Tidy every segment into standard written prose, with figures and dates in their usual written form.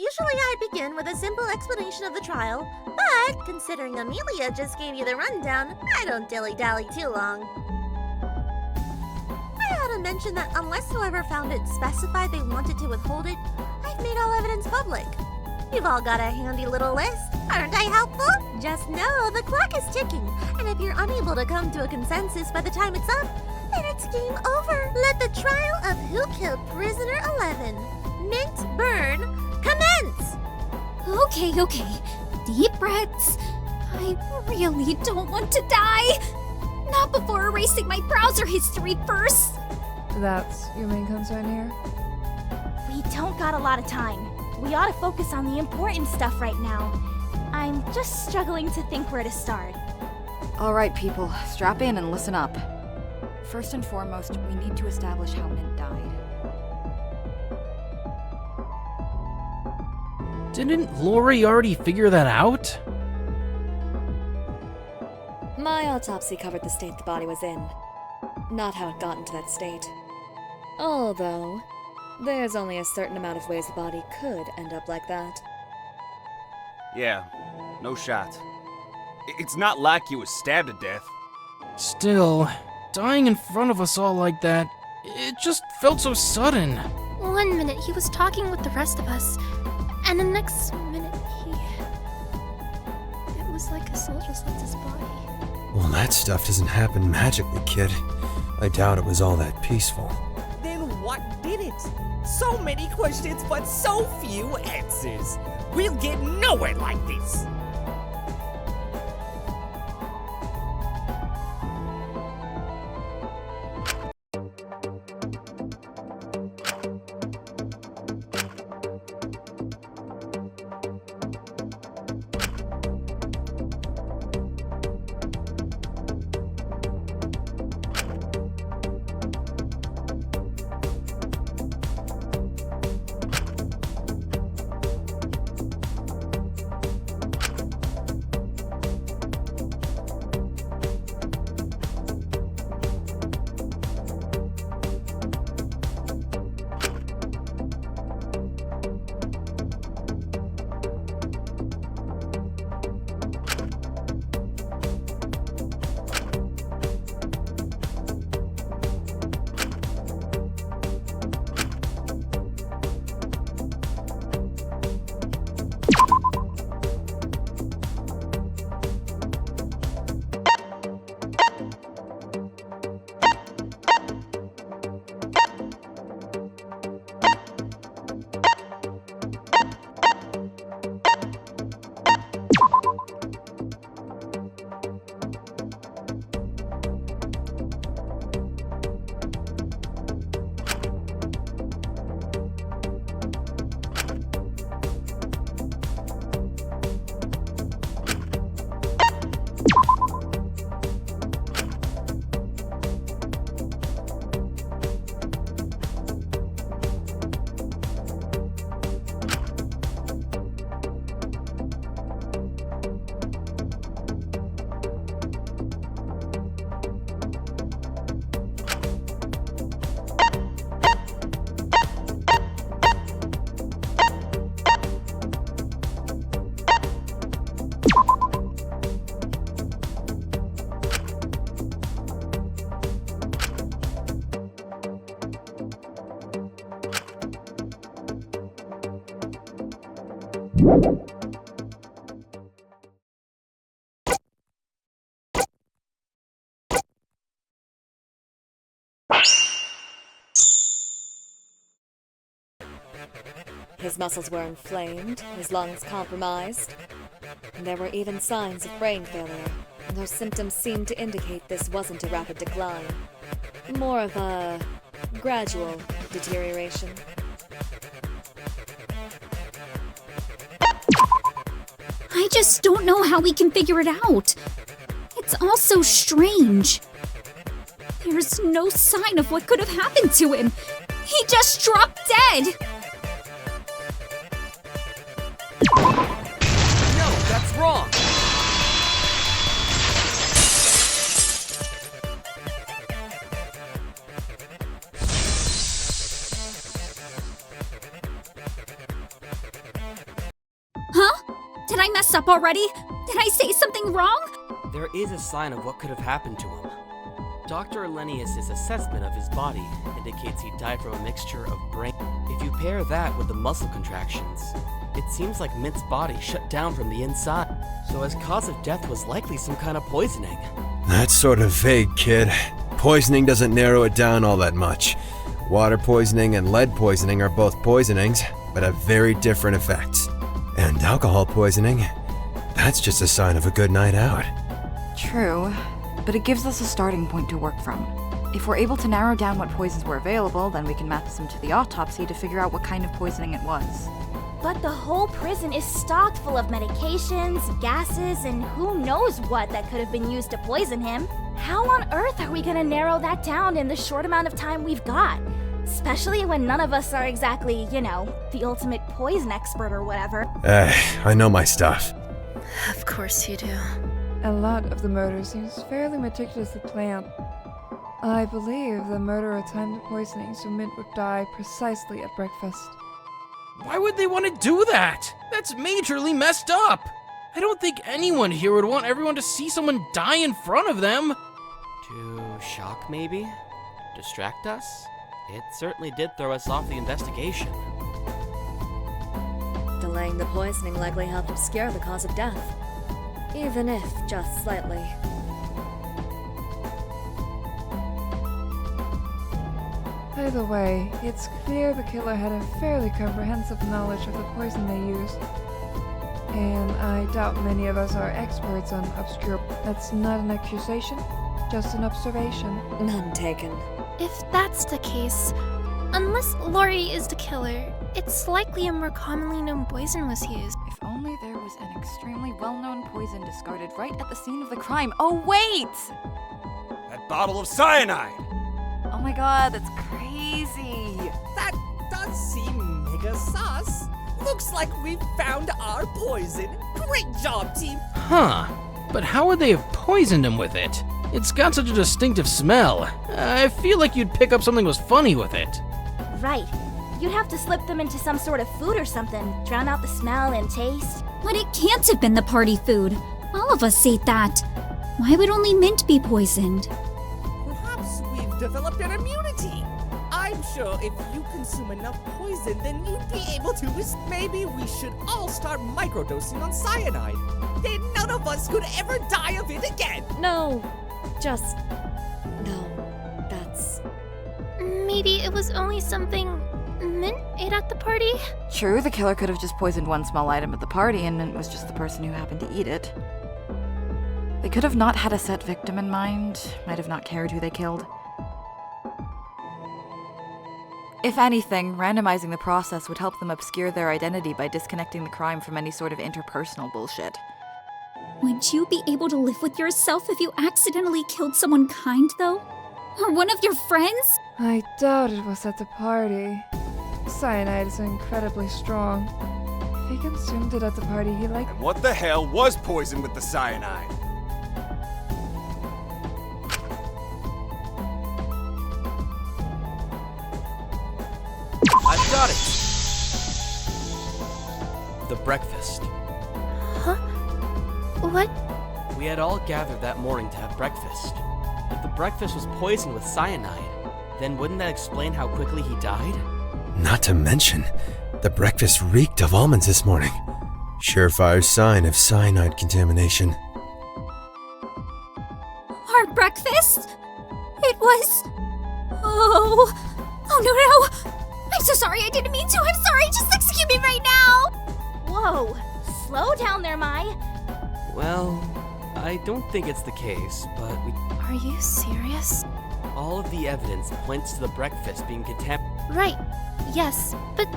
Usually I'd begin with a simple explanation of the trial, but considering Amelia just gave you the rundown, I don't dilly-dally too long. I ought to mention that unless whoever found it specified they wanted to withhold it, I've made all evidence public. You've all got a handy little list. Aren't I helpful? Just know the clock is ticking, and if you're unable to come to a consensus by the time it's up, then it's game over. Let the trial of who killed prisoner 11, Mint Burn, commence! Okay. Deep breaths. I really don't want to die. Not before erasing my browser history first. That's your main concern here? We don't got a lot of time. We ought to focus on the important stuff right now. I'm just struggling to think where to start. Alright people, strap in and listen up. First and foremost, we need to establish how Mint died. Didn't Lori already figure that out? My autopsy covered the state the body was in, not how it got into that state. Although, there's only a certain amount of ways a body could end up like that. Yeah, no shot. It's not like he was stabbed to death. Still, dying in front of us all like that, it just felt so sudden. 1 minute he was talking with the rest of us, and the next minute it was like a soul just left his body. Well, that stuff doesn't happen magically, kid. I doubt it was all that peaceful. Then what did it? So many questions, but so few answers. We'll get nowhere like this. His muscles were inflamed, his lungs compromised, and there were even signs of brain failure, though symptoms seemed to indicate this wasn't a rapid decline, more of a gradual deterioration. I just don't know how we can figure it out. It's all so strange. There's no sign of what could have happened to him. He just dropped dead. No, that's wrong. I mess up already? Did I say something wrong? There is a sign of what could have happened to him. Dr. Elenius' assessment of his body indicates he died from a mixture of brain. If you pair that with the muscle contractions, it seems like Mint's body shut down from the inside. So his cause of death was likely some kind of poisoning. That's sort of vague, kid. Poisoning doesn't narrow it down all that much. Water poisoning and lead poisoning are both poisonings, but have very different effects. And alcohol poisoning, that's just a sign of a good night out. True, but it gives us a starting point to work from. If we're able to narrow down what poisons were available, then we can match them to the autopsy to figure out what kind of poisoning it was. But the whole prison is stocked full of medications, gases, and who knows what that could have been used to poison him. How on earth are we gonna narrow that down in the short amount of time we've got? Especially when none of us are exactly, you know, the ultimate poison expert or whatever. I know my stuff. Of course you do. A lot of the murder seems fairly meticulously planned. I believe the murderer timed the poisoning so Mint would die precisely at breakfast. Why would they want to do that? That's majorly messed up. I don't think anyone here would want everyone to see someone die in front of them. To shock, maybe? Distract us? It certainly did throw us off the investigation. Delaying the poisoning likely helped obscure the cause of death, even if just slightly. Either way, it's clear the killer had a fairly comprehensive knowledge of the poison they used. And I doubt many of us are experts on obscure... That's not an accusation, just an observation. None taken. If that's the case, unless Lori is the killer, it's likely a more commonly known poison was used. If only there was an extremely well-known poison discarded right at the scene of the crime. Oh, wait! That bottle of cyanide! Oh my god, that's crazy! That does seem mega sus. Looks like we found our poison. Great job, team! Huh. But how would they have poisoned him with it? It's got such a distinctive smell. I feel like you'd pick up something was funny with it. Right. You'd have to slip them into some sort of food or something, drown out the smell and taste. But it can't have been the party food. All of us ate that. Why would only Mint be poisoned? Perhaps we've developed an immunity. I'm sure if you consume enough poison, then you'd be able to. Maybe we should all start microdosing on cyanide. Then none of us could ever die of it again. No. No. That's... Maybe it was only something Mint ate at the party? True, the killer could have just poisoned one small item at the party and Mint was just the person who happened to eat it. They could have not had a set victim in mind, might have not cared who they killed. If anything, randomizing the process would help them obscure their identity by disconnecting the crime from any sort of interpersonal bullshit. Would you be able to live with yourself if you accidentally killed someone kind, though? Or one of your friends? I doubt it was at the party. Cyanide is incredibly strong. If he consumed it at the party, he liked... And what the hell was poisoned with the cyanide? I've got it! The breakfast. Huh? What? We had all gathered that morning to have breakfast. If the breakfast was poisoned with cyanide, then wouldn't that explain how quickly he died? Not to mention, the breakfast reeked of almonds this morning. Surefire sign of cyanide contamination. Our breakfast? It was... Oh no! I'm so sorry, I didn't mean to. I'm sorry, just execute me right now! Whoa! Slow down there, Mai. Well, I don't think it's the case, but Are you serious? all of the evidence points to the breakfast being contaminated. Right. Yes, but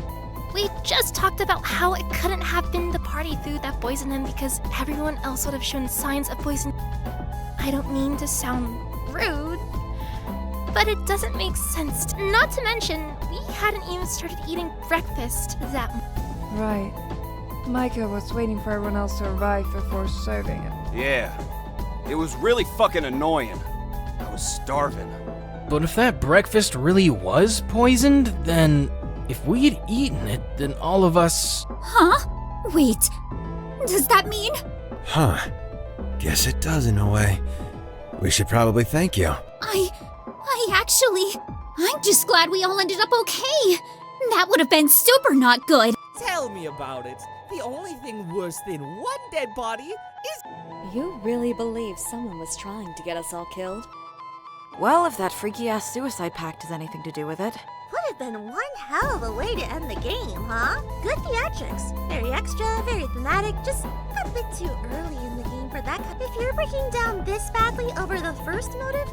we just talked about how it couldn't have been the party food that poisoned him because everyone else would have shown signs of poison. I don't mean to sound rude, but it doesn't make sense. Not to mention, we hadn't even started eating breakfast that morning. Right. Micah was waiting for everyone else to arrive before serving it. Yeah. It was really fucking annoying. I was starving. But if that breakfast really was poisoned, then if we'd eaten it, then all of us... Huh? Wait. Does that mean? Huh. Guess it does in a way. We should probably thank you. I'm just glad we all ended up okay. That would have been super not good. Tell me about it. The only thing worse than one dead body is... You really believe someone was trying to get us all killed? Well, if that freaky-ass suicide pact has anything to do with it. Would have been one hell of a way to end the game, huh? Good theatrics. Very extra, very thematic, just a bit too early in the game for that. If you're breaking down this badly over the first motive,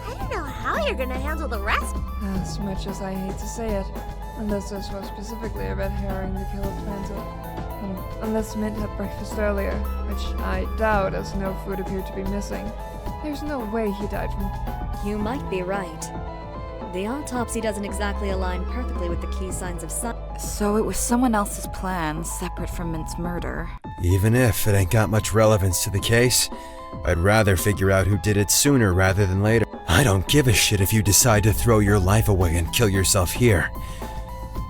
I don't know how you're gonna handle the rest. As much as I hate to say it, unless this was specifically a red herring the killer planned to... unless Mint had breakfast earlier, which I doubt as no food appeared to be missing. There's no way he died from... You might be right. The autopsy doesn't exactly align perfectly with the key signs of So it was someone else's plan, separate from Mint's murder. Even if it ain't got much relevance to the case, I'd rather figure out who did it sooner rather than later. I don't give a shit if you decide to throw your life away and kill yourself here.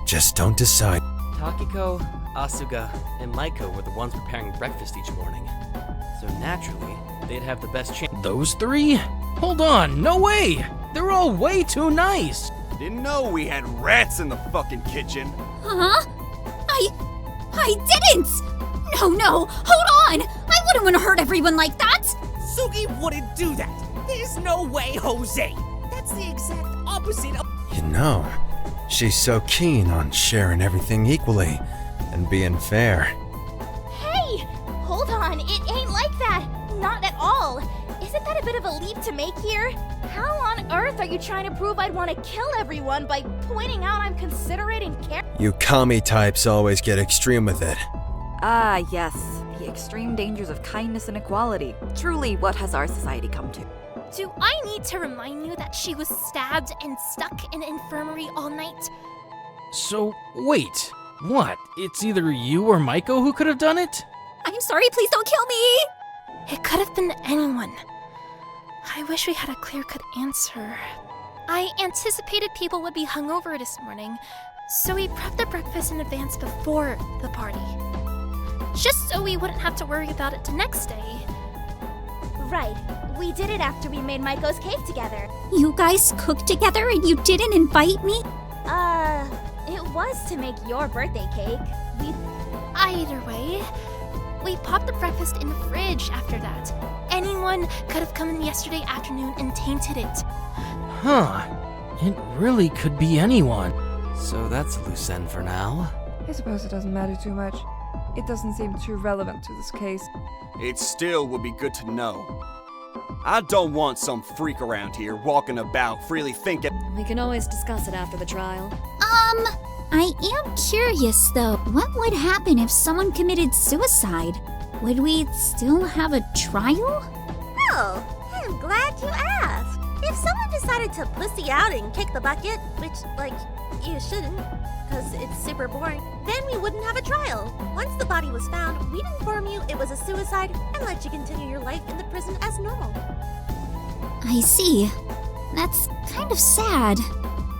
Just don't decide. Takiko, Asuga, and Maiko were the ones preparing breakfast each morning. So naturally, they'd have the best chance. Those three? Hold on, no way! They're all way too nice! Didn't know we had rats in the fucking kitchen. Huh? I didn't! No, hold on! I wouldn't want to hurt everyone like that! Sugi wouldn't do that! There's no way, Jose! That's the exact opposite of... You know, she's so keen on sharing everything equally and being fair. Hey! Hold on, it ain't like that! Not at all! Isn't that a bit of a leap to make here? How on earth are you trying to prove I'd want to kill everyone by pointing out I'm considerate and care? You commie types always get extreme with it. Ah, yes. The extreme dangers of kindness and equality. Truly, what has our society come to? Do I need to remind you that she was stabbed and stuck in an infirmary all night? So, wait. What? It's either you or Maiko who could have done it? I'm sorry, please don't kill me! It could have been anyone. I wish we had a clear-cut answer. I anticipated people would be hungover this morning, so we prepped the breakfast in advance before the party. Just so we wouldn't have to worry about it the next day. Right. We did it after we made Maiko's cake together. You guys cooked together and you didn't invite me? It was to make your birthday cake. Either way, we popped the breakfast in the fridge after that. Anyone could have come in yesterday afternoon and tainted it. Huh. It really could be anyone. So that's a loose end for now. I suppose it doesn't matter too much. It doesn't seem too relevant to this case. It still would be good to know. I don't want some freak around here walking about freely thinking. We can always discuss it after the trial. I am curious though. What would happen if someone committed suicide? Would we still have a trial? Oh, I'm glad you asked. If someone decided to pussy out and kick the bucket, which, you shouldn't, because it's super boring, then we wouldn't have a trial. Once the body was found, we'd inform you it was a suicide and let you continue your life in the prison as normal. I see. That's kind of sad.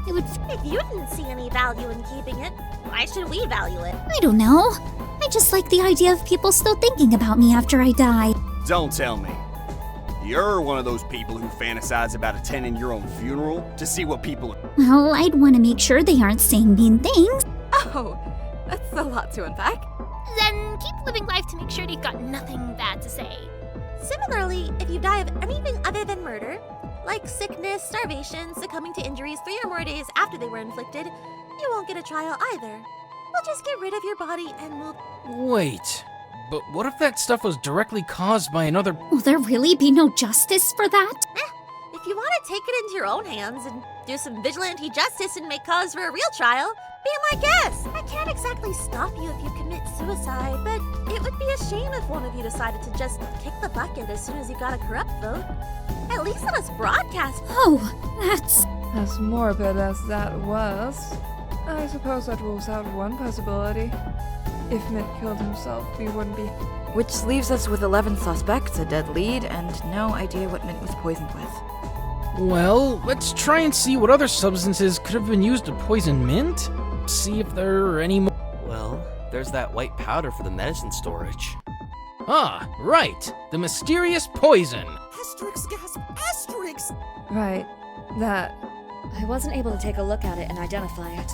It would... If you didn't see any value in keeping it, why should we value it? I don't know. I just like the idea of people still thinking about me after I die. Don't tell me. You're one of those people who fantasize about attending your own funeral to see what people... Well, I'd want to make sure they aren't saying mean things. Oh, that's a lot to unpack. Then keep living life to make sure you've got nothing bad to say. Similarly, if you die of anything other than murder, like sickness, starvation, succumbing to injuries 3 or more days after they were inflicted, you won't get a trial either. We'll just get rid of your body and move... Wait, but what if that stuff was directly caused by another... Will there really be no justice for that? If you want to take it into your own hands and do some vigilante justice and make cause for a real trial, be my guest. I can't exactly stop you if you commit suicide, but it would be a shame if one of you decided to just kick the bucket as soon as you got a corrupt vote. At least let us broadcast. Oh, that's... As morbid as that was, I suppose that rules out one possibility. If Mint killed himself, we wouldn't be... Which leaves us with 11 suspects, a dead lead, and no idea what Mint was poisoned with. Well, let's try and see what other substances could have been used to poison Mint. See if there are any more... Well, there's that white powder for the medicine storage. Ah, right. The mysterious poison. Asterix gasp! Asterix! Right. That. I wasn't able to take a look at it and identify it.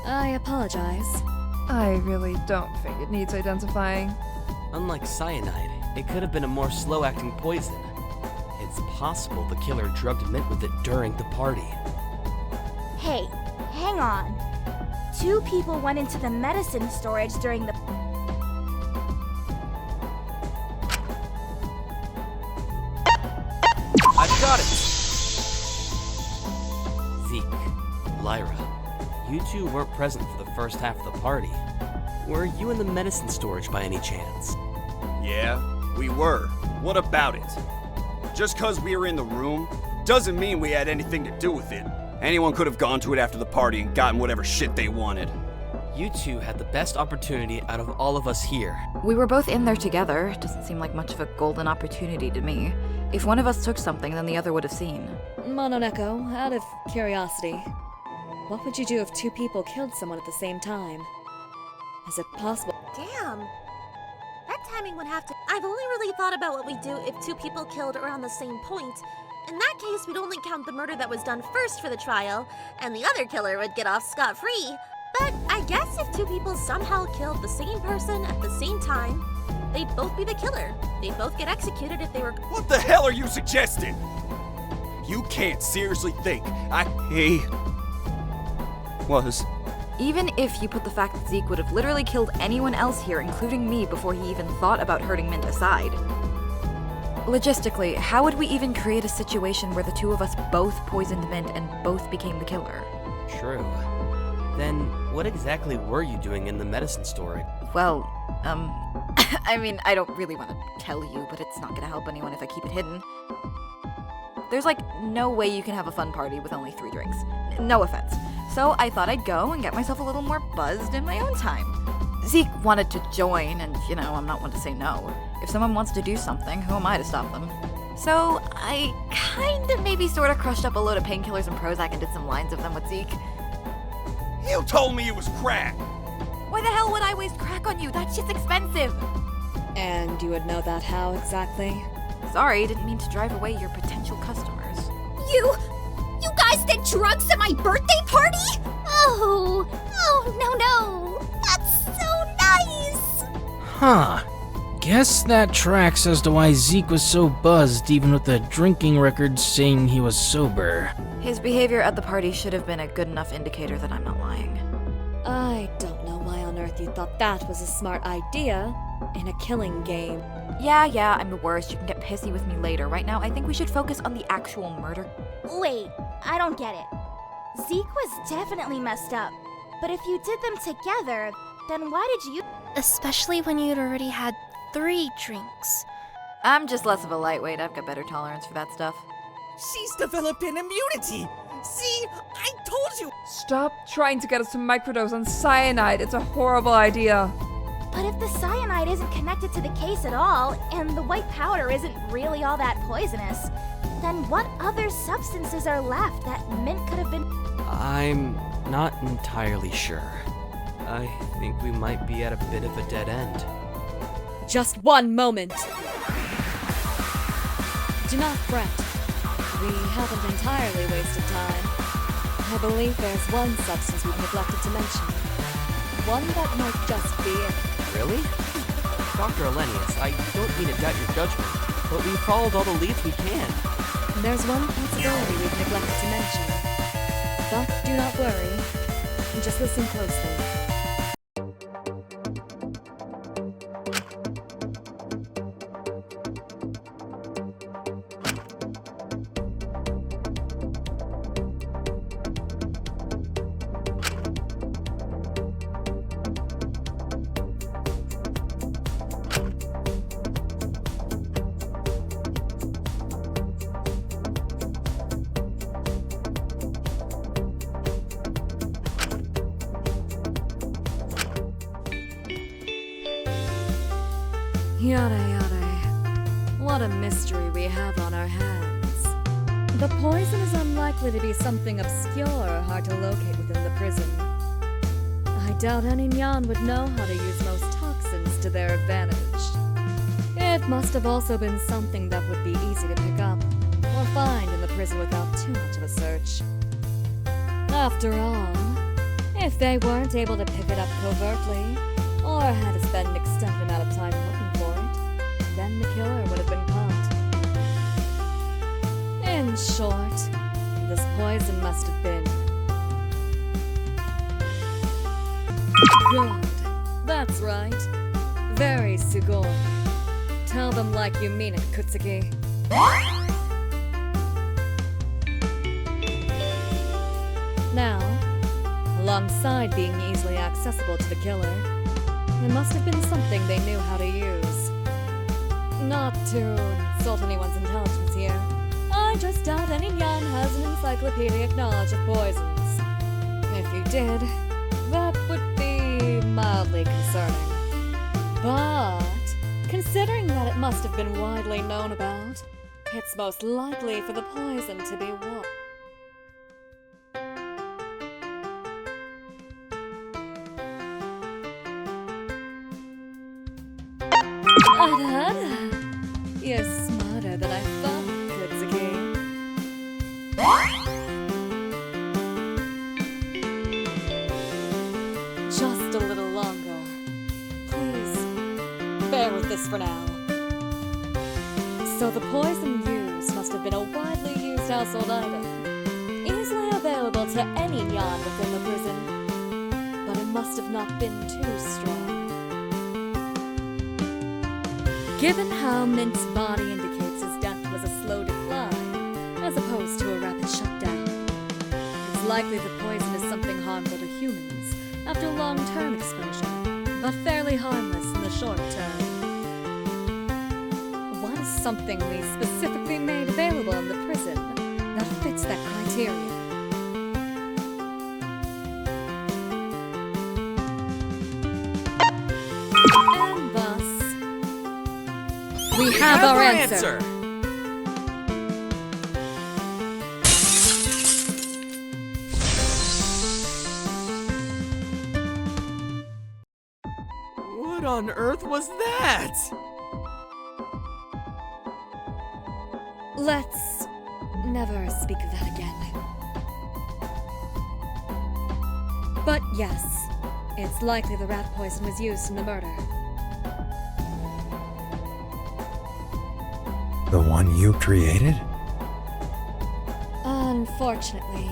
I apologize. I really don't think it needs identifying. Unlike cyanide, it could have been a more slow-acting poison. It's possible the killer drugged Mint with it during the party. Hey, hang on. 2 people went into the medicine storage during the... I've got it! Zeke, Lyra, you two weren't present for the first half of the party. Were you in the medicine storage by any chance? Yeah, we were. What about it? Just 'cause we were in the room doesn't mean we had anything to do with it. Anyone could have gone to it after the party and gotten whatever shit they wanted. You two had the best opportunity out of all of us here. We were both in there together. Doesn't seem like much of a golden opportunity to me. If one of us took something, then the other would have seen. Mononeko, out of curiosity, what would you do if 2 people killed someone at the same time? Is it possible? Damn. That timing would have to... I've only really thought about what we'd do if 2 people killed around the same point. In that case, we'd only count the murder that was done first for the trial, and the other killer would get off scot-free. But I guess if 2 people somehow killed the same person at the same time, they'd both be the killer. They'd both get executed if they were... What the hell are you suggesting? You can't seriously think he was... Even if you put the fact that Zeke would have literally killed anyone else here, including me, before he even thought about hurting Mint aside. Logistically, how would we even create a situation where the 2 of us both poisoned Mint and both became the killer? True. Then, what exactly were you doing in the medicine storage? Well, I mean, I don't really want to tell you, but it's not gonna help anyone if I keep it hidden. There's like no way you can have a fun party with only 3 drinks. No offense. So I thought I'd go and get myself a little more buzzed in my own time. Zeke wanted to join, and you know, I'm not one to say no. If someone wants to do something, who am I to stop them? So I kinda maybe sorta crushed up a load of painkillers and Prozac and did some lines of them with Zeke. You told me it was crack! Why the hell would I waste crack on you? That shit's expensive! And you would know that how exactly? Sorry, didn't mean to drive away your potential customers. You guys did drugs at my birthday party? Oh, no. That's so nice. Huh. Guess that tracks as to why Zeke was so buzzed even with the drinking records saying he was sober. His behavior at the party should have been a good enough indicator that I'm not lying. I don't know why on earth you thought that was a smart idea in a killing game. Yeah, I'm the worst. You can get pissy with me later. Right now, I think we should focus on the actual murder. Wait, I don't get it. Zeke was definitely messed up. But if you did them together, then why did you... Especially when you'd already had 3 drinks. I'm just less of a lightweight. I've got better tolerance for that stuff. She's developed an immunity! See? I told you! Stop trying to get us to microdose on cyanide. It's a horrible idea. But if the cyanide isn't connected to the case at all, and the white powder isn't really all that poisonous, then what other substances are left that Mint could have been... I'm not entirely sure. I think we might be at a bit of a dead end. Just one moment! Do not fret. We haven't entirely wasted time. I believe there's one substance we've neglected to mention. One that might just be it. Really? Dr. Elenius, I don't mean to doubt your judgment, but we've followed all the leads we can. There's one possibility we've neglected to mention. But do not worry. Just listen closely. Yada yada. What a mystery we have on our hands. The poison is unlikely to be something obscure or hard to locate within the prison. I doubt any Nyan would know how to use most toxins to their advantage. It must have also been something that would be easy to pick up or find in the prison without too much of a search. After all, if they weren't able to pick it up covertly, or had to spend an extended amount of time looking for it, then the killer would have been caught. In short, this poison must have been good. That's right. Very sugoi. Tell them like you mean it, Kutsuki. Now, alongside being easily accessible to the killer, it must have been something they knew how to use. Not to insult anyone's intelligence here, I just doubt any Nyan has an encyclopedic knowledge of poisons. If you did, that would be mildly concerning. But, considering that it must have been widely known about, it's most likely for the poison to be what? You're smarter than I thought, Kutsuki. Just a little longer. Please, bear with this for now. So the poison used must have been a widely used household item, easily available to any Nyan within the prison, but it must have not been too strong. Given how Mint's body indicates his death was a slow decline, as opposed to a rapid shutdown, it's likely the poison is something harmful to humans after long-term exposure, but fairly harmless in the short term. What is something we specifically made available in the prison that fits that criteria? We have our answer. What on earth was that? Let's never speak of that again. But yes, it's likely the rat poison was used in the murder. The one you created? Unfortunately,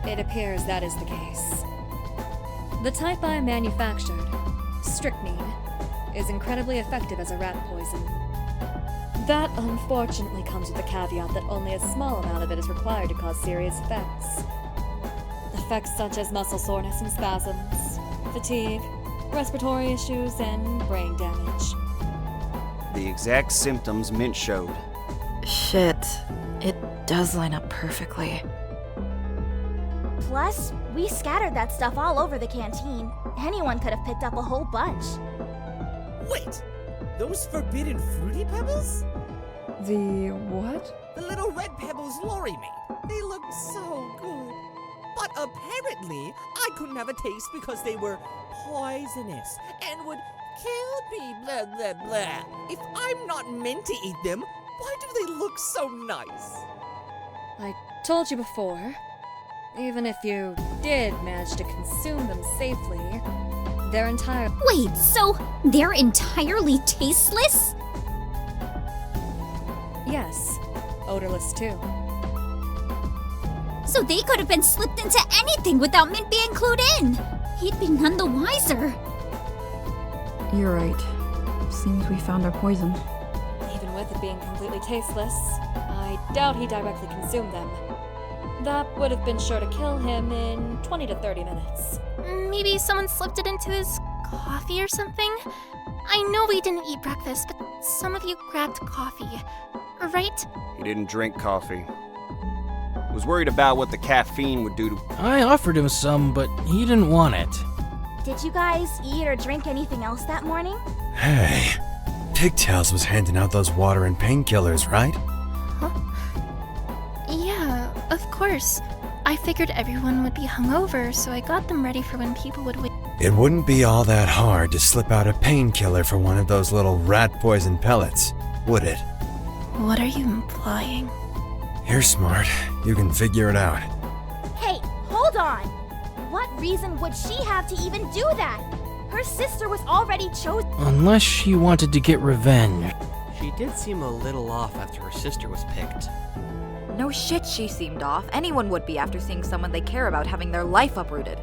it appears that is the case. The type I manufactured, strychnine, is incredibly effective as a rat poison. That unfortunately comes with the caveat that only a small amount of it is required to cause serious effects. Effects such as muscle soreness and spasms, fatigue, respiratory issues, and brain damage. The exact symptoms Mint showed. Shit. It does line up perfectly. Plus, we scattered that stuff all over the canteen. Anyone could have picked up a whole bunch. Wait! Those forbidden fruity pebbles? The what? The little red pebbles Lori made. They looked so good. But apparently, I couldn't have a taste because they were poisonous and would kill me, blah, blah, blah. If I'm not meant to eat them, why do they look so nice? I told you before, even if you did manage to consume them safely, they're entire— Wait, so they're entirely tasteless? Yes, odorless too. So they could have been slipped into anything without Mint being clued in. He'd be none the wiser. You're right. Seems we found our poison. Even with it being completely tasteless, I doubt he directly consumed them. That would have been sure to kill him in 20 to 30 minutes. Maybe someone slipped it into his coffee or something? I know we didn't eat breakfast, but some of you grabbed coffee, right? He didn't drink coffee. Was worried about what the caffeine would do to— I offered him some, but he didn't want it. Did you guys eat or drink anything else that morning? Hey, Pigtails was handing out those water and painkillers, right? Huh? Yeah, of course. I figured everyone would be hungover, so I got them ready for when people would wait. It wouldn't be all that hard to slip out a painkiller for one of those little rat poison pellets, would it? What are you implying? You're smart. You can figure it out. Hey, hold on! What reason would she have to even do that? Her sister was already chosen. Unless she wanted to get revenge. She did seem a little off after her sister was picked. No shit, she seemed off. Anyone would be after seeing someone they care about having their life uprooted.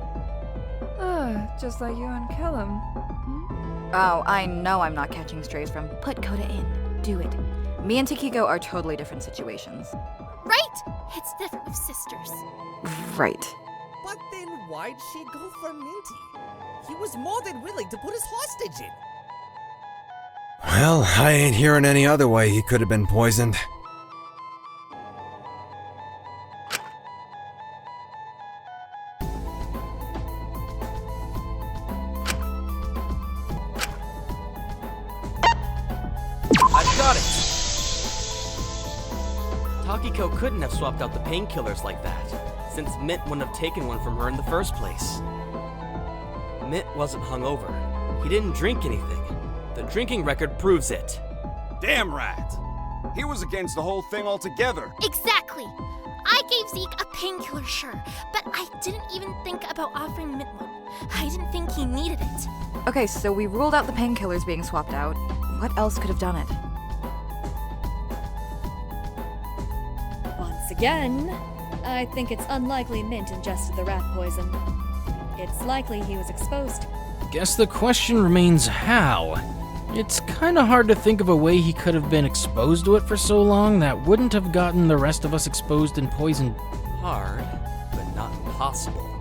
Just like you and Callum. Oh, I know I'm not catching strays from put Coda in. Do it. Me and Takiko are totally different situations. Right? It's different with sisters. Right. But then why'd she go for Minty? He was more than willing to put us hostage in. Well, I ain't hearing any other way he could have been poisoned. I've got it! Takiko couldn't have swapped out the painkillers like that, since Mint wouldn't have taken one from her in the first place. Mint wasn't hungover. He didn't drink anything. The drinking record proves it. Damn right. He was against the whole thing altogether. Exactly! I gave Zeke a painkiller, sure, but I didn't even think about offering Mint one. I didn't think he needed it. Okay, so we ruled out the painkillers being swapped out. What else could have done it? Once again, I think it's unlikely Mint ingested the rat poison. It's likely he was exposed. Guess the question remains how? It's kinda hard to think of a way he could have been exposed to it for so long that wouldn't have gotten the rest of us exposed and poisoned. Hard, but not impossible.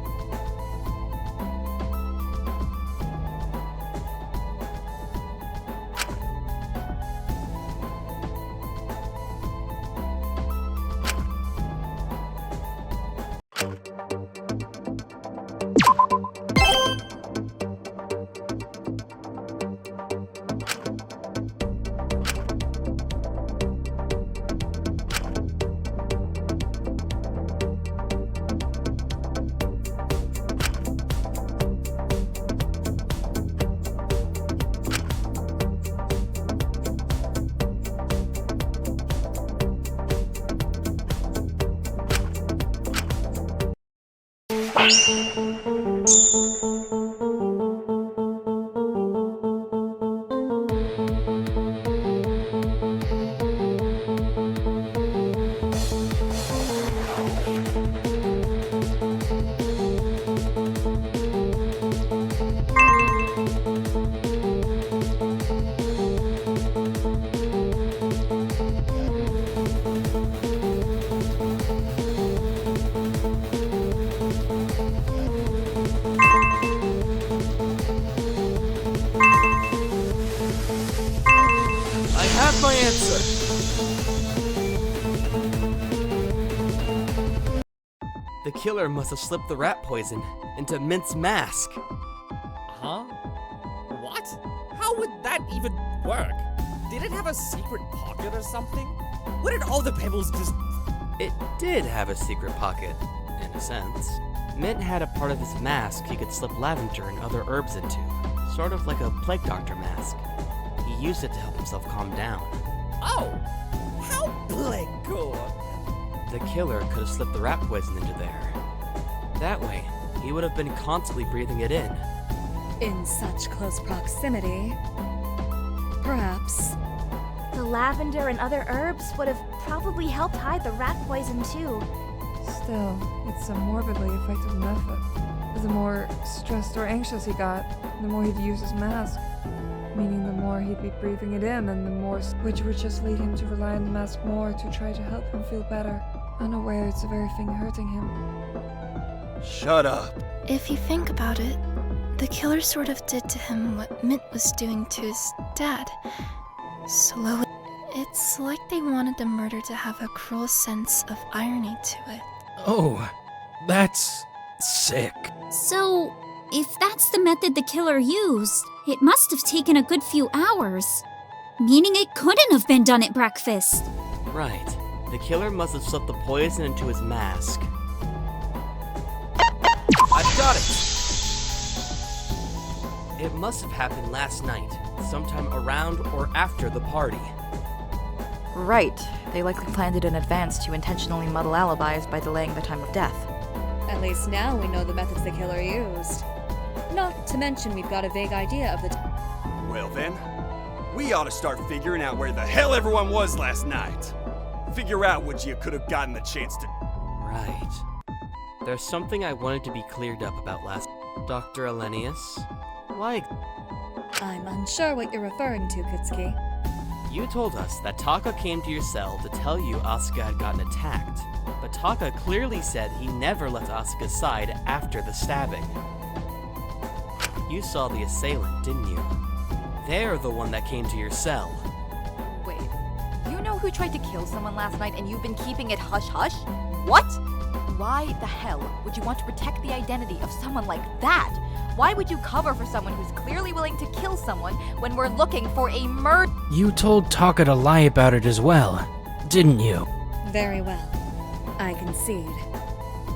I have my answer. The killer must have slipped the rat poison into Mint's mask. Huh? What? How would that even work? Did it have a secret pocket or something? What did all the pebbles just... It did have a secret pocket, in a sense. Mint had a part of his mask he could slip lavender and other herbs into, sort of like a plague doctor mask. He used it to help himself calm down. Oh! How cool! The killer could have slipped the rat poison into there. That way, he would have been constantly breathing it in. In such close proximity. Perhaps. The lavender and other herbs would have probably helped hide the rat poison too. Still, it's a morbidly effective method. The more stressed or anxious he got, the more he'd use his mask. Meaning the more he'd be breathing it in, and the more, which would just lead him to rely on the mask more to try to help him feel better, unaware it's the very thing hurting him. Shut up. If you think about it, the killer sort of did to him what Mint was doing to his dad. Slowly. It's like they wanted the murder to have a cruel sense of irony to it. Oh, that's sick. So, if that's the method the killer used, it must have taken a good few hours. Meaning it couldn't have been done at breakfast. Right. The killer must have slipped the poison into his mask. I've got it! must have happened last night, sometime around or after the party. Right. They likely planned it in advance to intentionally muddle alibis by delaying the time of death. At least now we know the methods the killer used. Not to mention we've got a vague idea of the Well then, we ought to start figuring out where the hell everyone was last night. Figure out what you could have gotten the chance to. Right. There's something I wanted to be cleared up about last. Dr. Elenius, why? I'm unsure what you're referring to, Kutsuki. You told us that Taka came to your cell to tell you Asuka had gotten attacked, but Taka clearly said he never left Asuka's side after the stabbing. You saw the assailant, didn't you? They're the one that came to your cell. Wait, you know who tried to kill someone last night and you've been keeping it hush-hush? What? Why the hell would you want to protect the identity of someone like that? Why would you cover for someone who's clearly willing to kill someone when we're looking for a murder? You told Taka to lie about it as well, didn't you? Very well. I concede.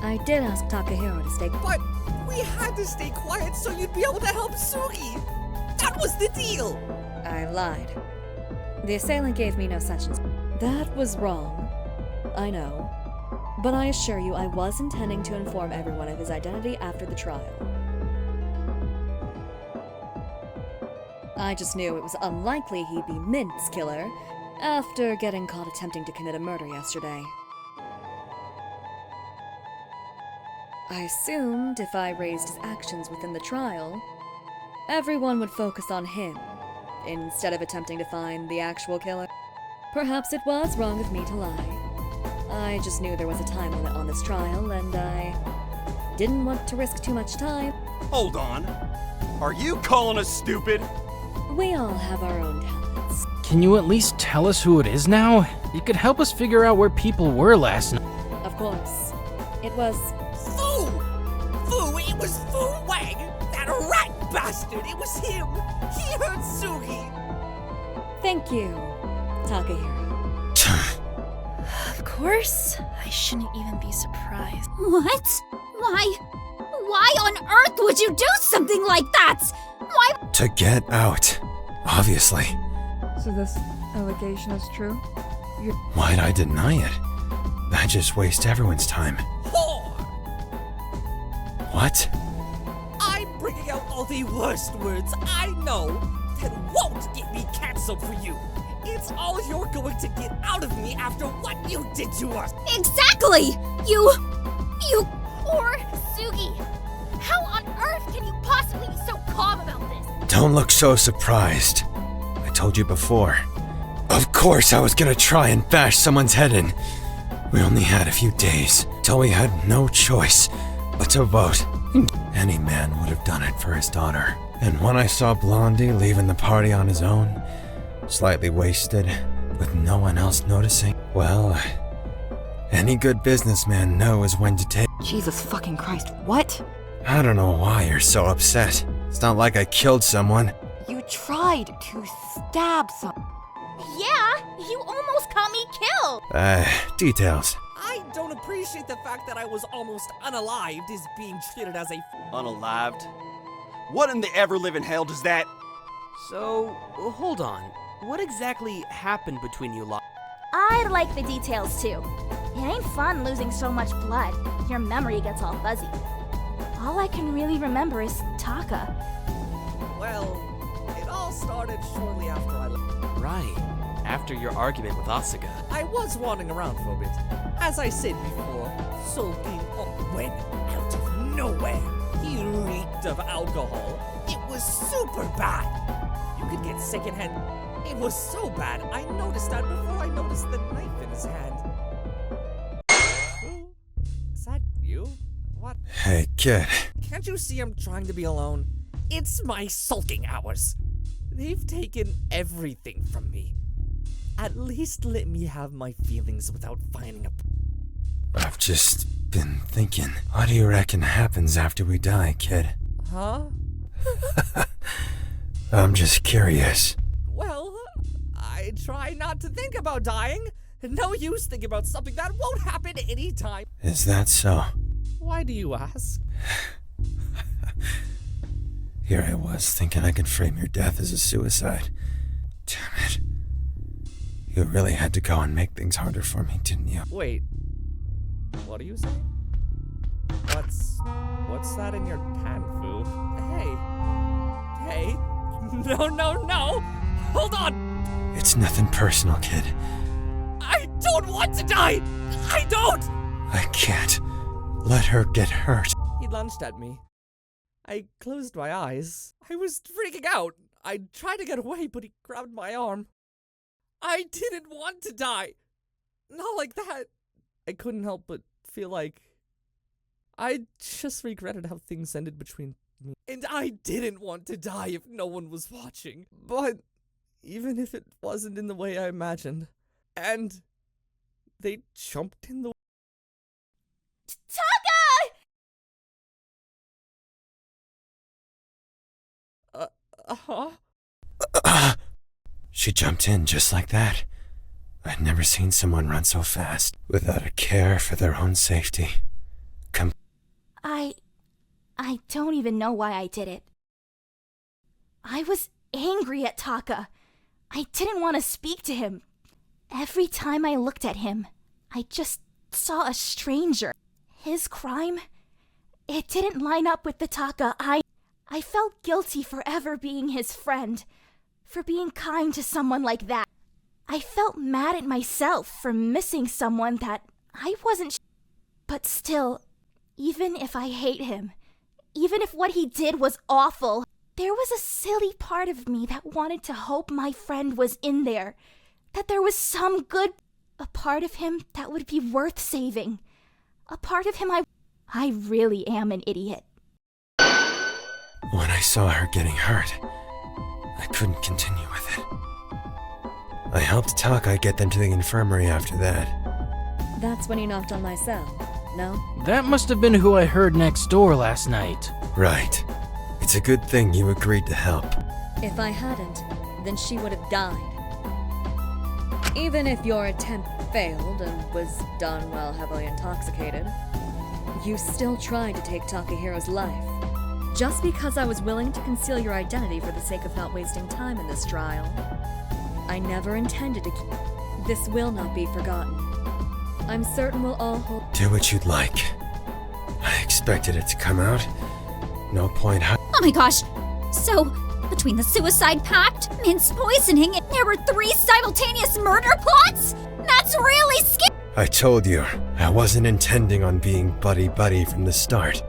I did ask Takahiro to stay But we had to stay quiet so you'd be able to help Sugi. That was the deal. I lied. The assailant gave me no such That was wrong. I know. But I assure you I was intending to inform everyone of his identity after the trial. I just knew it was unlikely he'd be Mint's killer after getting caught attempting to commit a murder yesterday. I assumed if I raised his actions within the trial, everyone would focus on him instead of attempting to find the actual killer. Perhaps it was wrong of me to lie. I just knew there was a time limit on this trial, and I didn't want to risk too much time. Hold on. Are you calling us stupid? We all have our own talents. Can you at least tell us who it is now? It could help us figure out where people were last night. Of course. It was... Fu! Fu, it was Fu Wang! That rat bastard! It was him! He hurt Sugi! Thank you, Takahiro. Of course, I shouldn't even be surprised. What? Why on earth would you do something like that? Why? To get out, obviously. So this allegation is true? Why'd I deny it? That just wastes everyone's time. Whore! What? I'm bringing out all the worst words I know that won't get me cancelled for you. It's all you're going to get out of me after what you did to us. Exactly! You... Or Sugi. How on earth can you possibly be so calm about this? Don't look so surprised. I told you before. Of course I was gonna try and bash someone's head in. We only had a few days till we had no choice but to vote. Any man would have done it for his daughter. And when I saw Blondie leaving the party on his own, slightly wasted, with no one else noticing, well, any good businessman knows when to take. Jesus fucking Christ, what? I don't know why you're so upset. It's not like I killed someone. You tried to stab someone. Yeah, you almost got me killed. Details. I don't appreciate the fact that I was almost unalived is being treated as a... Unalived? What in the ever-living hell does that... So, hold on. What exactly happened between you lot? I'd like the details too. It ain't fun losing so much blood. Your memory gets all fuzzy. All I can really remember is Taka. Well, it all started shortly after I left. Right. After your argument with Asuka. I was wandering around for a bit. As I said before, sulking when, out of nowhere, he reeked of alcohol. It was super bad. You could get secondhand. It was so bad, I noticed that before I noticed the knife in his hand. Is that you? What? Hey, kid. Can't you see I'm trying to be alone? It's my sulking hours. They've taken everything from me. At least let me have my feelings without finding a... I've just been thinking. What do you reckon happens after we die, kid? Huh? I'm just curious. Well, I try not to think about dying. No use thinking about something that won't happen anytime. Is that so? Why do you ask? Here I was, thinking I could frame your death as a suicide. Damn it. You really had to go and make things harder for me, didn't you? Wait. What are you saying? What's that in your pan, Fu? Hey. No. Hold on. It's nothing personal, kid. I don't want to die. I don't. I can't let her get hurt. He lunged at me. I closed my eyes. I was freaking out. I tried to get away, but he grabbed my arm. I didn't want to die. Not like that. I couldn't help but feel like I just regretted how things ended between me. And I didn't want to die if no one was watching. But even if it wasn't in the way I imagined, and they jumped in the... Taka! Uh-huh. She jumped in just like that. I'd never seen someone run so fast, without a care for their own safety. I don't even know why I did it. I was angry at Taka. I didn't want to speak to him. Every time I looked at him, I just saw a stranger. His crime, it didn't line up with the Taka. I felt guilty for ever being his friend, for being kind to someone like that. I felt mad at myself for missing someone that I wasn't. But still, even if I hate him, even if what he did was awful, there was a silly part of me that wanted to hope my friend was in there, that there was some good, a part of him that would be worth saving, a part of him I really am an idiot. When I saw her getting hurt, I couldn't continue with it. I helped Taka get them to the infirmary after that. That's when you knocked on my cell, no? That must have been who I heard next door last night. Right. It's a good thing you agreed to help. If I hadn't, then she would have died. Even if your attempt failed and was done while heavily intoxicated, you still tried to take Takehiro's life. Just because I was willing to conceal your identity for the sake of not wasting time in this trial. I never intended to keep... This will not be forgotten. I'm certain we'll all hold... Do what you'd like. I expected it to come out. No point Oh my gosh! So, between the suicide pact, Mint's poisoning, and there were 3 simultaneous murder plots? That's really scary! I told you, I wasn't intending on being buddy-buddy from the start.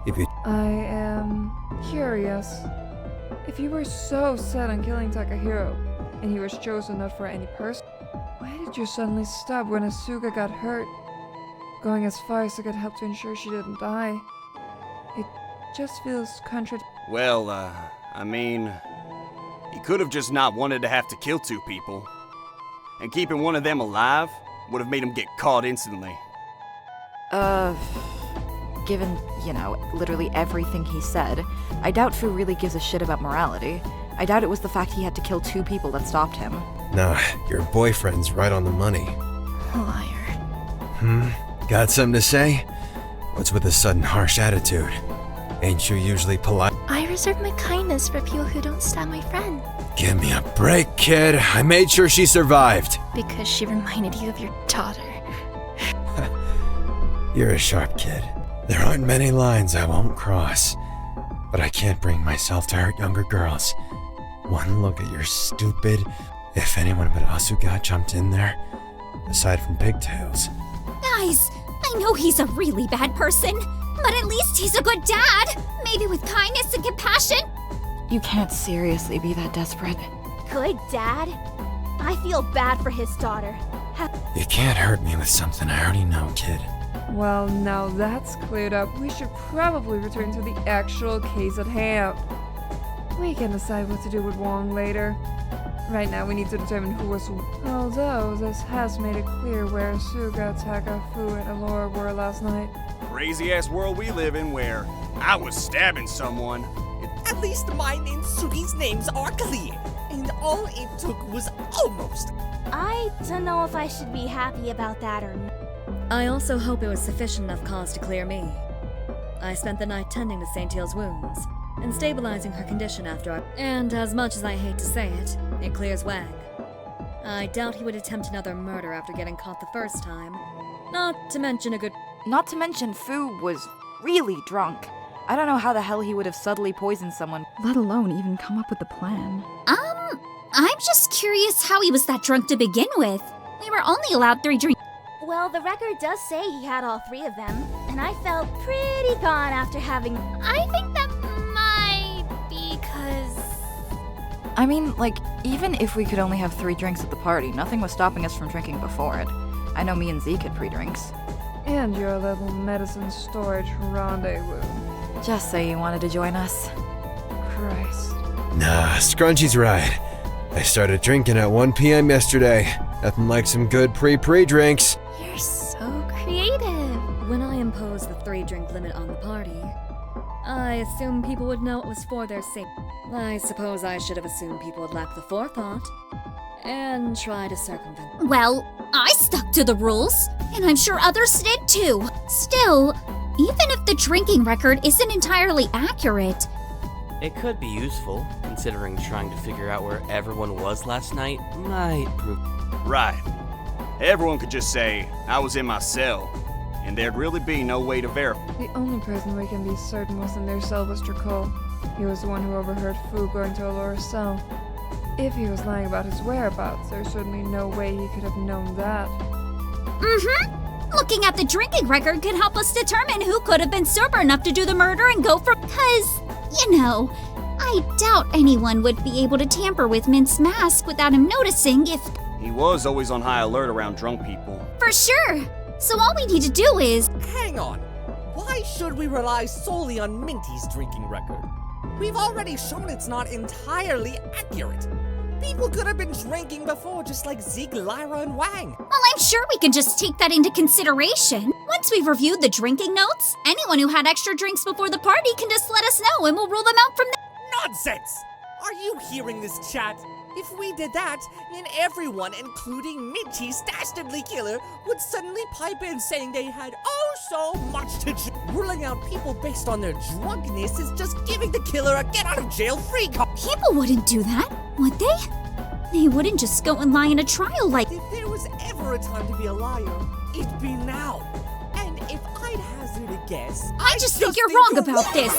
If you... I am curious. If you were so set on killing Takahiro, and he was chosen not for any person, why did you suddenly stop when Asuka got hurt? Going as far as to get help to ensure she didn't die. It just feels Well, I mean, he could have just not wanted to have to kill 2 people. And keeping one of them alive would have made him get caught instantly. Given, literally everything he said, I doubt Fu really gives a shit about morality. I doubt it was the fact he had to kill 2 people that stopped him. Nah, your boyfriend's right on the money. Liar. Got something to say? What's with a sudden harsh attitude? Ain't you usually polite? I reserve my kindness for people who don't stab my friend. Give me a break, kid. I made sure she survived. Because she reminded you of your daughter. You're a sharp kid. There aren't many lines I won't cross. But I can't bring myself to hurt younger girls. One look at your stupid... If anyone but Asuka jumped in there, aside from pigtails. Guys, I know he's a really bad person, but at least he's a good dad. Maybe with kindness and compassion. You can't seriously be that desperate. Good dad? I feel bad for his daughter. You can't hurt me with something I already know, kid. Well, now that's cleared up, we should probably return to the actual case at hand. We can decide what to do with Wong later. Right now we need to determine who was who. Although this has made it clear where Suga, Taka, Fu, and Alora were last night. Crazy-ass world we live in where I was stabbing someone. At least mine and Sugi's names are clear. And all it took was almost. I don't know if I should be happy about that or not. I also hope it was sufficient enough cause to clear me. I spent the night tending to Saint Teal's wounds. and stabilizing her condition after our... And as much as I hate to say it, it clears Wang. I doubt he would attempt another murder after getting caught the first time. Not to mention Fu was really drunk. I don't know how the hell he would have subtly poisoned someone. Let alone even come up with a plan. I'm just curious how he was that drunk to begin with. We were only allowed 3 drinks. Well, the record does say he had all 3 of them, and I felt pretty gone after having... I think that might be because... I mean, like, even if we could only have 3 drinks at the party, nothing was stopping us from drinking before it. I know me and Zeke had pre-drinks. And your little medicine storage rendezvous. Just say you wanted to join us. Christ. Nah, Scrunchy's right. I started drinking at 1 p.m. yesterday. Nothing like some good pre-drinks. You're so creative. When I imposed the 3-drink limit on the party, I assumed people would know it was for their safety. I suppose I should have assumed people would lack the forethought and try to circumvent. Well, I stuck to the rules, and I'm sure others did too. Still, even if the drinking record isn't entirely accurate, It could be useful, considering trying to figure out where everyone was last night might prove... Right. Everyone could just say, I was in my cell, and there'd really be no way to verify. The only person we can be certain was in their cell was Dracul. He was the one who overheard Fu going to Alora's cell. If he was lying about his whereabouts, there's certainly no way he could have known that. looking at the drinking record could help us determine who could have been sober enough to do the murder and go for... Cause, you know, I doubt anyone would be able to tamper with Mint's mask without him noticing if... He was always on high alert around drunk people. For sure. So all we need to do is... Hang on. Why should we rely solely on Minty's drinking record? We've already shown it's not entirely accurate. People could have been drinking before, just like Zeke, Lyra, and Wang. Well, I'm sure we can just take that into consideration. Once we've reviewed the drinking notes, anyone who had extra drinks before the party can just let us know and we'll rule them out from there. Nonsense! Are you hearing this, chat? If we did that, then everyone, including Minty's dastardly killer, would suddenly pipe in saying they had oh so much to drink. Ruling out people based on their drunkenness is just giving the killer a get-out-of-jail-free card. People wouldn't do that, would they? They wouldn't just go and lie in a trial like... If there was ever a time to be a liar, it'd be now. And if I'd hazard a guess... I just think you're wrong about this.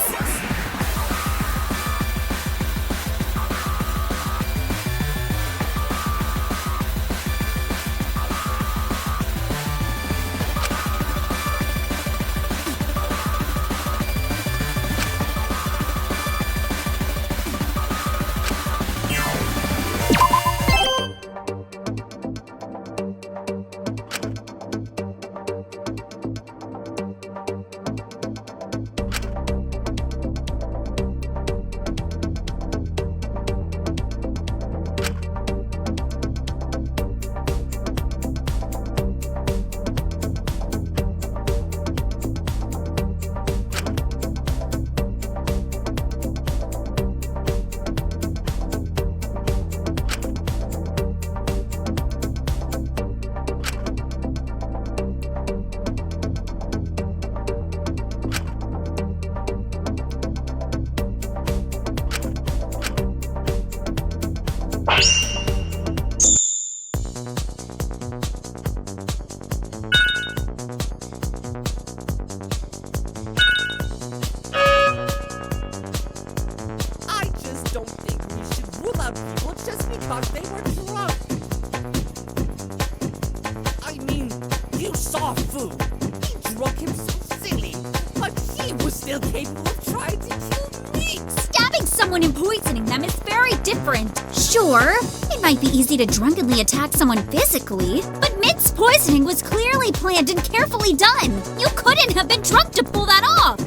It might be easy to drunkenly attack someone physically, but Mint's poisoning was clearly planned and carefully done. You couldn't have been drunk to pull that off.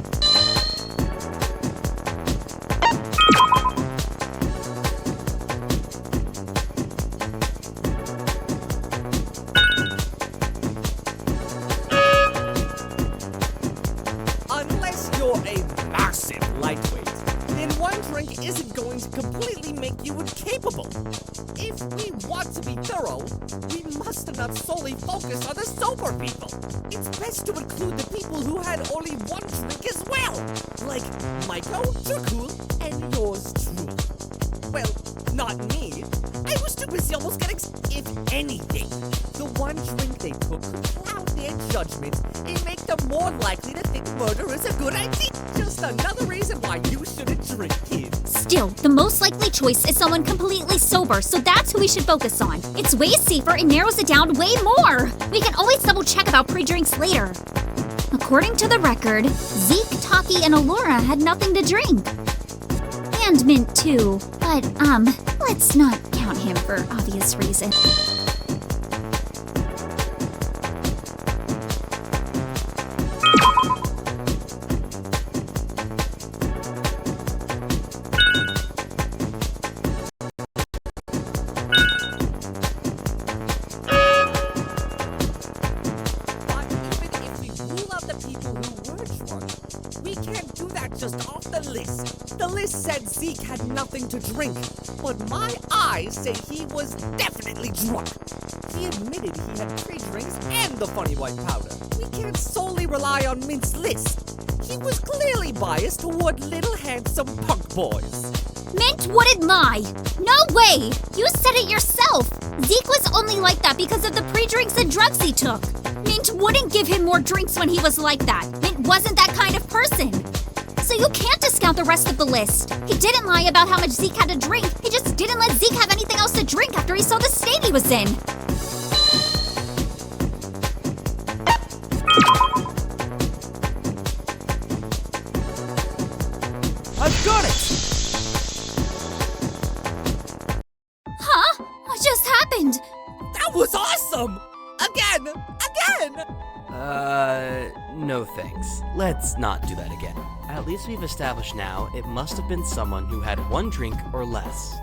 Unless you're a massive lightweight, then one drink isn't going to completely make you incapable. If we want to be thorough, we must not solely focus on the sober people. It's best to include the people who had only one drink as well, like Maiko, Jakul, and yours truly. Well, not me. I was too busy almost getting if anything. The one drink they took could cloud their judgment and make them more likely to think murder is a good idea. Just another reason why you shouldn't drink, kids. Still, the most likely choice is someone completely sober, so that's who we should focus on. It's way safer and narrows it down way more. We can always double check about pre-drinks later. According to the record, Zeke, Taki, and Alora had nothing to drink. And Mint too, but let's not count him for obvious reasons. But even if we rule out the people who were drunk, we can't do that just off the list. The list said Zeke had nothing to drink, but my eyes say he was definitely drunk. He admitted he had 3 drinks and the funny white powder. We can't solely rely on Mint's list. He was clearly biased toward little handsome punk boys. Mint wouldn't lie. No way! You said it yourself. Zeke was only like that because of the pre-drinks and drugs he took. Mint wouldn't give him more drinks when he was like that. Mint wasn't that kind of person. So you can't discount the rest of the list. He didn't lie about how much Zeke had to drink. He just didn't let Zeke have anything else to drink after he saw the state he was in. I've got it! Huh? What just happened? That was awesome! Again! No thanks. Let's not do that again. At least we've established now it must have been someone who had 1 drink or less.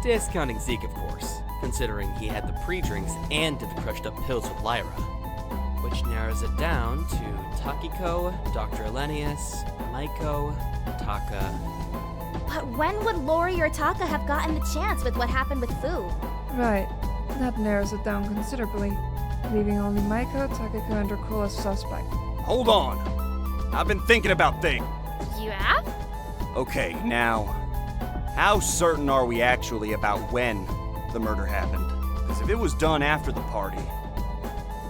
Discounting Zeke, of course, considering he had the pre-drinks and did the crushed up pills with Lyra. Which narrows it down to Takiko, Dr. Elenius, Maiko, Taka. But when would Lori or Taka have gotten the chance with what happened with Fu? Right. That narrows it down considerably, leaving only Maiko, Takiko, and Dracula as suspect. Hold on. I've been thinking about things. You have? Okay, now, how certain are we actually about when the murder happened? Because if it was done after the party,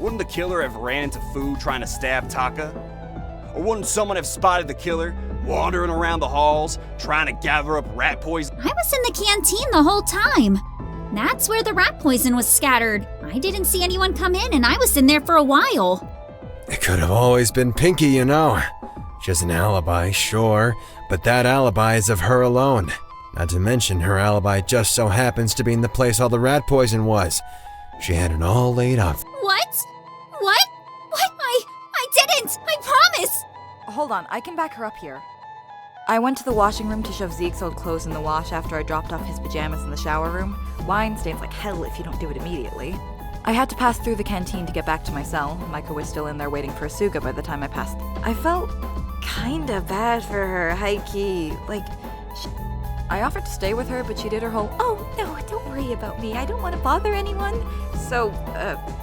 wouldn't the killer have ran into Fu trying to stab Taka? Or wouldn't someone have spotted the killer wandering around the halls trying to gather up rat poison? I was in the canteen the whole time. That's where the rat poison was scattered. I didn't see anyone come in and I was in there for a while. It could have always been Pinky, you know. She has an alibi, sure, but that alibi is of her alone. Not to mention her alibi just so happens to be in the place all the rat poison was. She had it all laid out. What? What? I didn't! I promise! Hold on, I can back her up here. I went to the washing room to shove Zeke's old clothes in the wash after I dropped off his pajamas in the shower room. Wine stains like hell if you don't do it immediately. I had to pass through the canteen to get back to my cell. Maiko was still in there waiting for Asuga by the time I passed. I felt kinda bad for her, high-key. I offered to stay with her, but she did her whole, "Oh, no, don't worry about me. I don't want to bother anyone." So,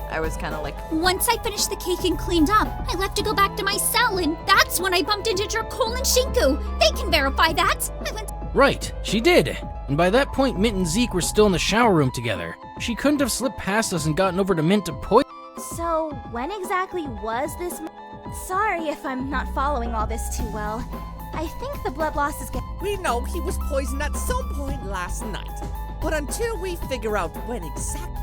I was kinda like... Once I finished the cake and cleaned up, I left to go back to my cell, and that's when I bumped into Dracul and Shinku. They can verify that. I went... Right, she did. And by that point, Mint and Zeke were still in the shower room together. She couldn't have slipped past us and gotten over to Mint to poison. So, when exactly was this? Sorry if I'm not following all this too well. I think the blood loss is getting... We know he was poisoned at some point last night, but until we figure out when exactly...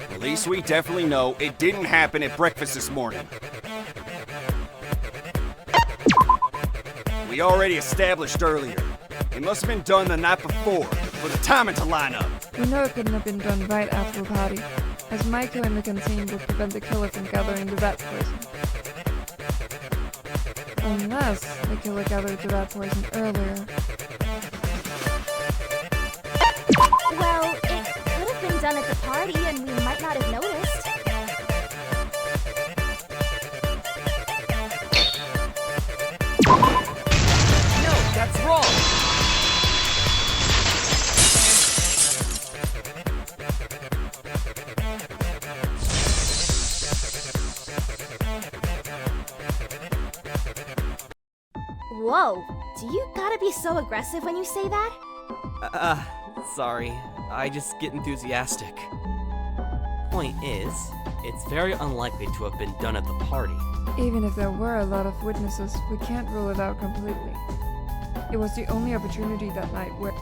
At least we definitely know it didn't happen at breakfast this morning. We already established earlier. It must have been done the night before, for the timing to line up. We know it couldn't have been done right after the party, as Maiko in the canteen would prevent the killer from gathering the rat poison. Unless the killer gathered the rat poison earlier. Well, it could have been done at the party and Whoa, do you gotta be so aggressive when you say that? Sorry. I just get enthusiastic. Point is, it's very unlikely to have been done at the party. Even if there were a lot of witnesses, we can't rule it out completely. It was the only opportunity that night where...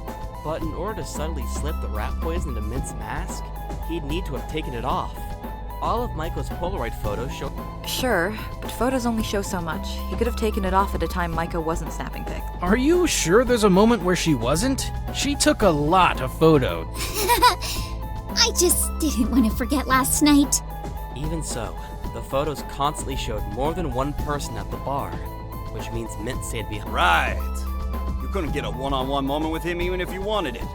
But in order to subtly slip the rat poison into Mint's mask, he'd need to have taken it off. All of Michael's Polaroid photos show... Sure, but photos only show so much. He could have taken it off at a time Micah wasn't snapping pics. Are you sure there's a moment where she wasn't? She took a lot of photos. I just didn't want to forget last night. Even so, the photos constantly showed more than one person at the bar, which means Mint stayed behind. Right. You couldn't get a one-on-one moment with him even if you wanted it.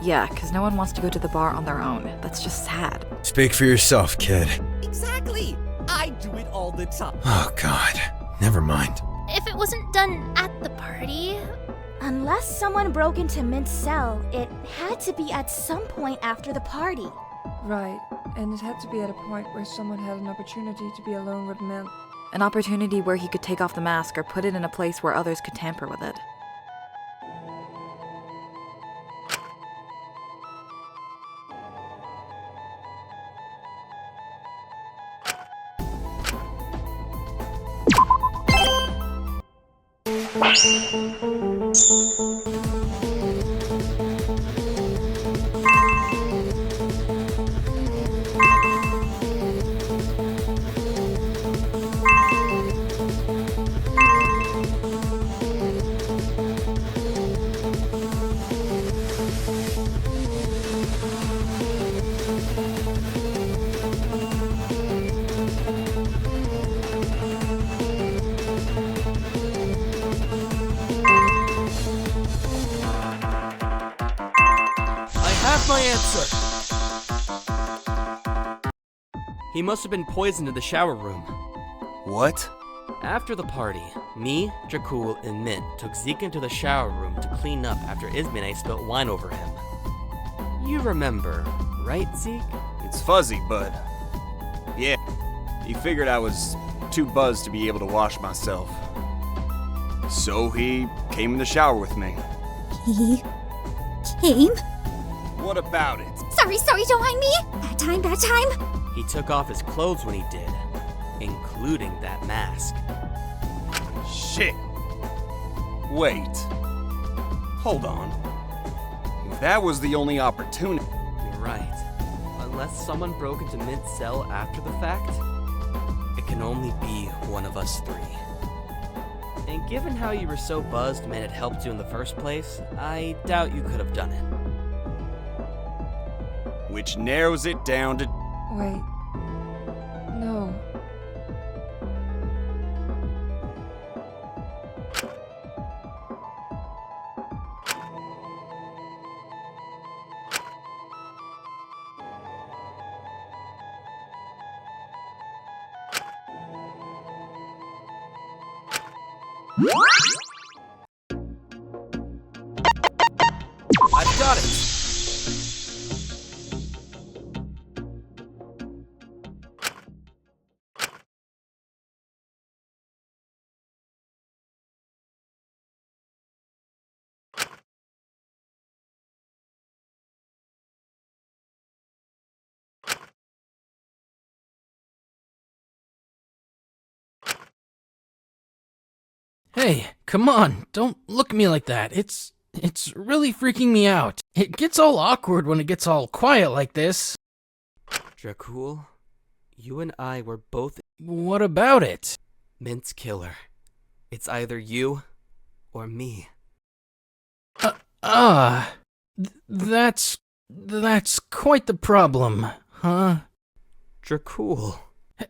Yeah, because no one wants to go to the bar on their own. That's just sad. Speak for yourself, kid. Exactly! I do it all the time. Oh, God. Never mind. If it wasn't done at the party... Unless someone broke into Mint's cell, it had to be at some point after the party. Right, and it had to be at a point where someone had an opportunity to be alone with Mint. An opportunity where he could take off the mask or put it in a place where others could tamper with it. My answer! He must have been poisoned in the shower room. What? After the party, me, Dracul, and Mint took Zeke into the shower room to clean up after Ismene spilt wine over him. You remember, right, Zeke? It's fuzzy, but... yeah, he figured I was too buzzed to be able to wash myself. So he came in the shower with me. He came? What about it? Sorry, don't mind me. Bad time. He took off his clothes when he did, including that mask. Shit. Wait. Hold on. If that was the only opportunity... You're right. Unless someone broke into Mint's cell after the fact, it can only be one of us three. And given how you were so buzzed Mint had helped you in the first place, I doubt you could have done it. Which narrows it down to... Wait. No. I've got it! Hey, come on, don't look at me like that. It's really freaking me out. It gets all awkward when it gets all quiet like this. Dracul, you and I were both... What about it? Mint's killer. It's either you or me. That's quite the problem, huh? Dracul.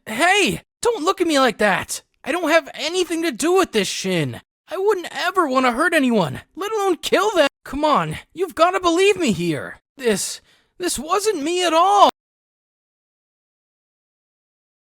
Hey, don't look at me like that. I don't have anything to do with this shin. I wouldn't ever want to hurt anyone, let alone kill them. Come on, you've got to believe me here. This wasn't me at all.